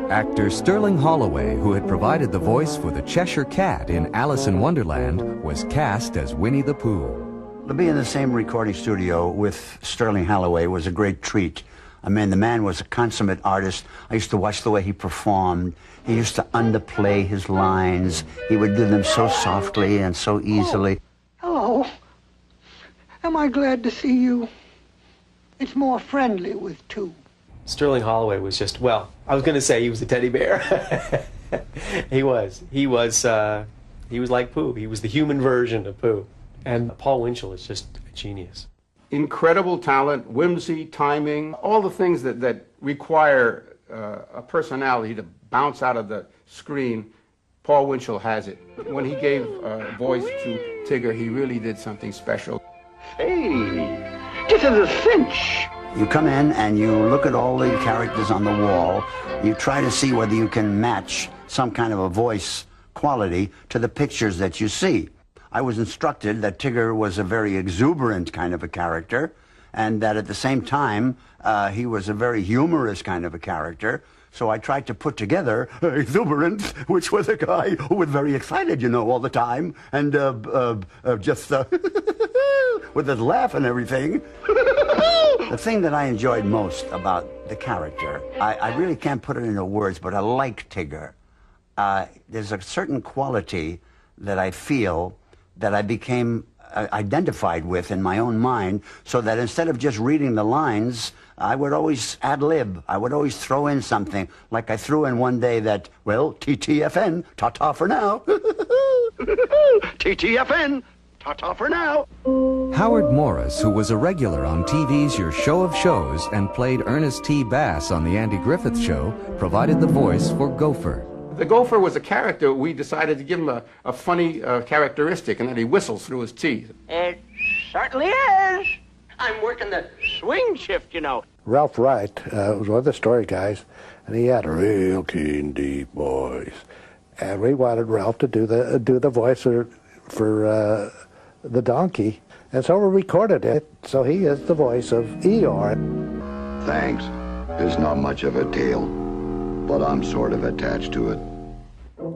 Actor Sterling Holloway, who had provided the voice for the Cheshire Cat in Alice in Wonderland, was cast as Winnie the Pooh. To be in the same recording studio with Sterling Holloway was a great treat. I mean, the man was a consummate artist. I used to watch the way he performed. He used to underplay his lines. He would do them so softly and so easily. Oh, hello. Am I glad to see you? It's more friendly with two. Sterling Holloway was just, well, I was going to say he was a teddy bear. He was like Pooh. He was the human version of Pooh. And Paul Winchell is just a genius. Incredible talent, whimsy, timing, all the things that require a personality to bounce out of the screen. Paul Winchell has it. When he gave voice to Tigger, he really did something special. Hey, this is a cinch. You come in and you look at all the characters on the wall. You try to see whether you can match some kind of a voice quality to the pictures that you see. I was instructed that Tigger was a very exuberant kind of a character, and that at the same time, he was a very humorous kind of a character. So I tried to put together exuberant, which was a guy who was very excited, you know, all the time, and just with his laugh and everything. The thing that I enjoyed most about the character, I really can't put it into words, but I like Tigger. There's a certain quality that I feel that I became identified with in my own mind, so that instead of just reading the lines, I would always ad-lib. I would always throw in something, like I threw in one day that, well, TTFN, ta-ta for now. TTFN, ta-ta for now. Howard Morris, who was a regular on TV's Your Show of Shows and played Ernest T. Bass on The Andy Griffith Show, provided the voice for Gopher. The gopher was a character. We decided to give him a funny characteristic, and that he whistles through his teeth. It certainly is. I'm working the swing shift, you know. Ralph Wright was one of the story guys, and he had a real keen, deep voice. And we wanted Ralph to do the voice for the donkey, and so we recorded it. So he is the voice of Eeyore. Thanks. There's not much of a tail, but I'm sort of attached to it.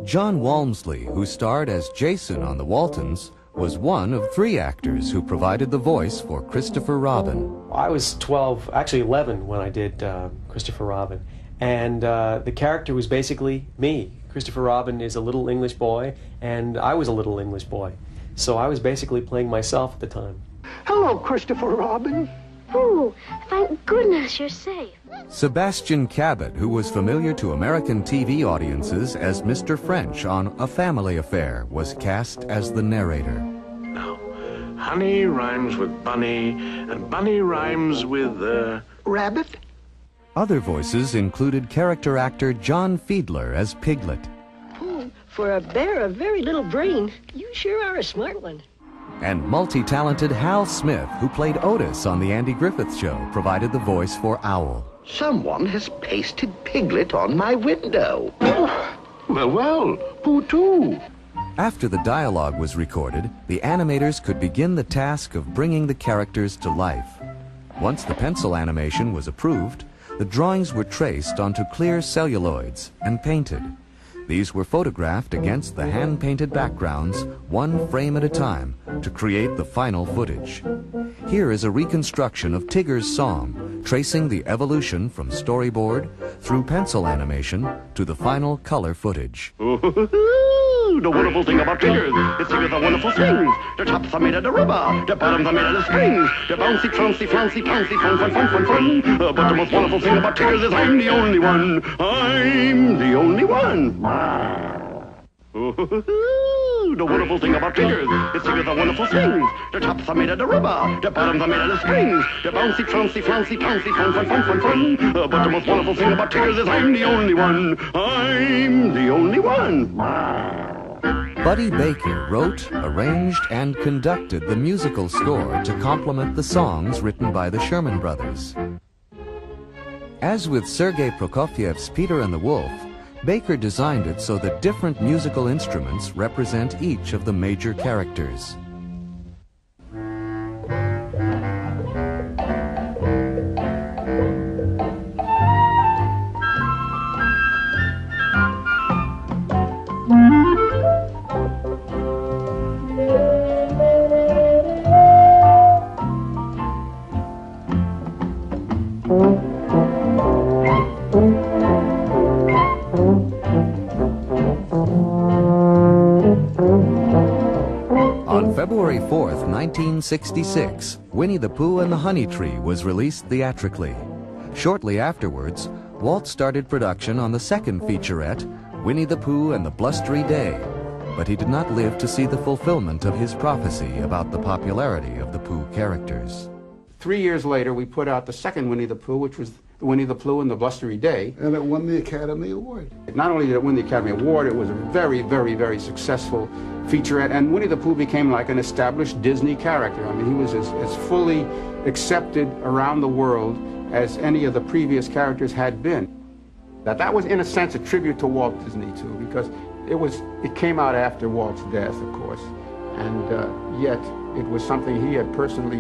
John Walmsley, who starred as Jason on The Waltons, was one of 3 actors who provided the voice for Christopher Robin. I was 12, actually 11, when I did Christopher Robin. And the character was basically me. Christopher Robin is a little English boy, and I was a little English boy. So I was basically playing myself at the time. Hello, Christopher Robin. Oh, thank goodness you're safe. Sebastian Cabot, who was familiar to American TV audiences as Mr. French on A Family Affair, was cast as the narrator. Now, honey rhymes with bunny, and bunny rhymes with, Rabbit? Other voices included character actor John Fiedler as Piglet. Oh, for a bear of very little brain, you sure are a smart one. And multi-talented Hal Smith, who played Otis on The Andy Griffith Show, provided the voice for Owl. Someone has pasted Piglet on my window. well, who to? After the dialogue was recorded, the animators could begin the task of bringing the characters to life. Once the pencil animation was approved, the drawings were traced onto clear celluloids and painted. These were photographed against the hand-painted backgrounds, 1 frame at a time, to create the final footage. Here is a reconstruction of Tigger's song, tracing the evolution from storyboard through pencil animation to the final color footage. The wonderful thing about Tigger is he with the wonderful things. The tops are made of the rubber, the bottoms are made of the strings. The bouncy, trouncy, flouncy, pouncy, fun, fun, fun, fun, fun. But the most wonderful thing about Tigger is I'm the only one. I'm the only one. The wonderful thing about Tigger is he with the wonderful things. The tops are made of the rubber, the bottoms are made of the strings. The bouncy, trouncy, flouncy, pouncy, fun, fun, fun, fun, fun. But the most wonderful thing about Tigger is I'm the only one. I'm the only one. Buddy Baker wrote, arranged, and conducted the musical score to complement the songs written by the Sherman Brothers. As with Sergei Prokofiev's Peter and the Wolf, Baker designed it so that different musical instruments represent each of the major characters. 24th, 1966, Winnie the Pooh and the Honey Tree was released theatrically. Shortly afterwards, Walt started production on the second featurette, Winnie the Pooh and the Blustery Day, but he did not live to see the fulfillment of his prophecy about the popularity of the Pooh characters. 3 years later, we put out the second Winnie the Pooh, which was Winnie the Pooh and the Blustery Day. And it won the Academy Award. Not only did it win the Academy Award, it was a very, very, very successful featurette, and Winnie the Pooh became like an established Disney character. I mean, he was as fully accepted around the world as any of the previous characters had been. That was, in a sense, a tribute to Walt Disney, too, because it came out after Walt's death, of course, and yet it was something he had personally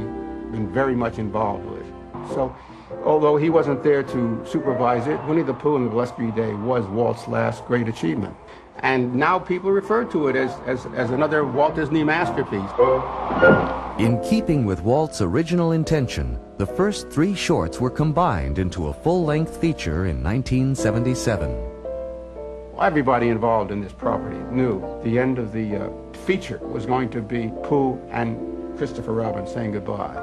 been very much involved with. So, although he wasn't there to supervise it, Winnie the Pooh and the Blustery Day was Walt's last great achievement. And now people refer to it as another Walt Disney masterpiece. In keeping with Walt's original intention, the first 3 shorts were combined into a full-length feature in 1977. Everybody involved in this property knew the end of the feature was going to be Pooh and Christopher Robin saying goodbye.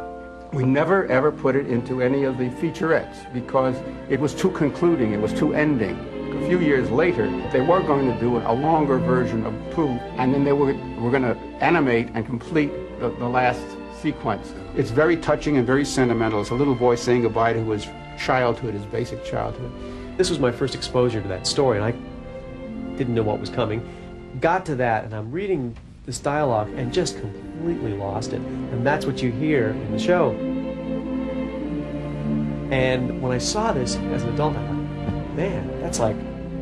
We never ever put it into any of the featurettes because it was too concluding, it was too ending. A few years later, they were going to do a longer version of Pooh, and then they were going to animate and complete the last sequence. It's very touching and very sentimental. It's a little boy saying goodbye to his childhood, his basic childhood. This was my first exposure to that story, and I didn't know what was coming. Got to that, and I'm reading this dialogue and just completely lost it. And that's what you hear in the show. And when I saw this as an adult, I thought, man, that's like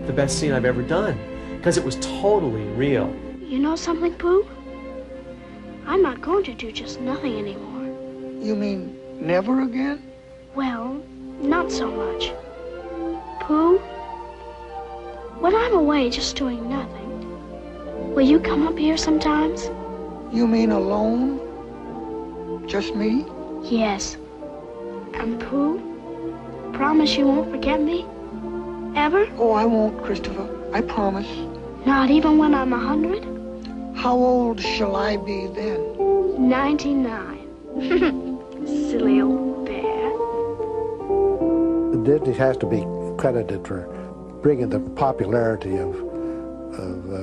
the best scene I've ever done, because it was totally real. You know something, Pooh? I'm not going to do just nothing anymore. You mean never again? Well, not so much. Pooh, when I'm away just doing nothing, will you come up here sometimes? You mean alone? Just me? Yes. And Pooh, promise you won't forget me? Ever? Oh, I won't, Christopher. I promise. Not even when I'm 100? How old shall I be then? 99. Silly old bear. Disney has to be credited for bringing the popularity of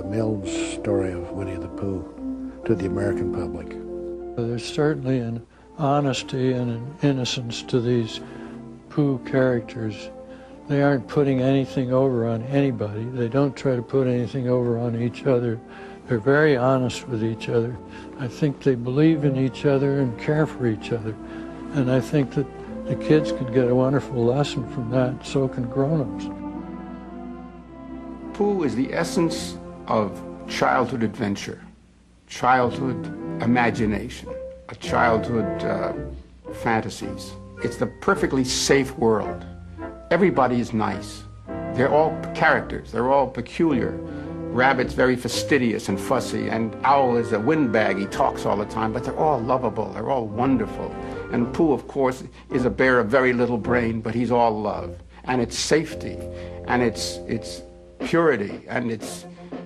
Milne's story of Winnie the Pooh to the American public. There's certainly an honesty and an innocence to these Pooh characters. They aren't putting anything over on anybody. They don't try to put anything over on each other. They're very honest with each other. I think they believe in each other and care for each other. And I think that the kids could get a wonderful lesson from that, so can grown-ups. Pooh is the essence of childhood adventure, childhood imagination, a childhood fantasies. It's the perfectly safe world. Everybody is nice. They're all characters. They're all peculiar. Rabbit's very fastidious and fussy, and Owl is a windbag. He talks all the time, but they're all lovable. They're all wonderful. And Pooh, of course, is a bear of very little brain, but he's all love. And it's safety, and it's purity, and it's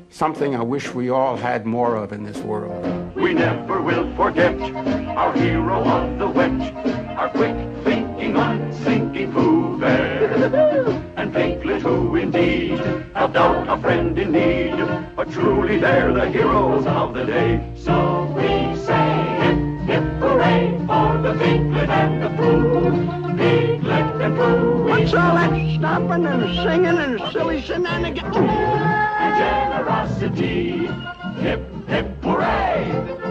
something I wish we all had more of in this world. We never will forget our hero of the wet, our quick-thinking, unthinking Pooh Bear. And Piglet, who indeed helped out a friend in need, but truly they're the heroes of the day. So we say hip, hip, hooray for the Piglet and the Pooh. Piglet and Pooh. What's all that stomping and singing and silly shenanigans? And generosity. Hip, hip, hooray!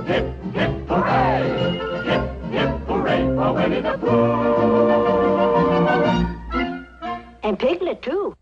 Hip, hip, hooray! Hip, hip, hooray for Winnie the Pooh! And Piglet, too.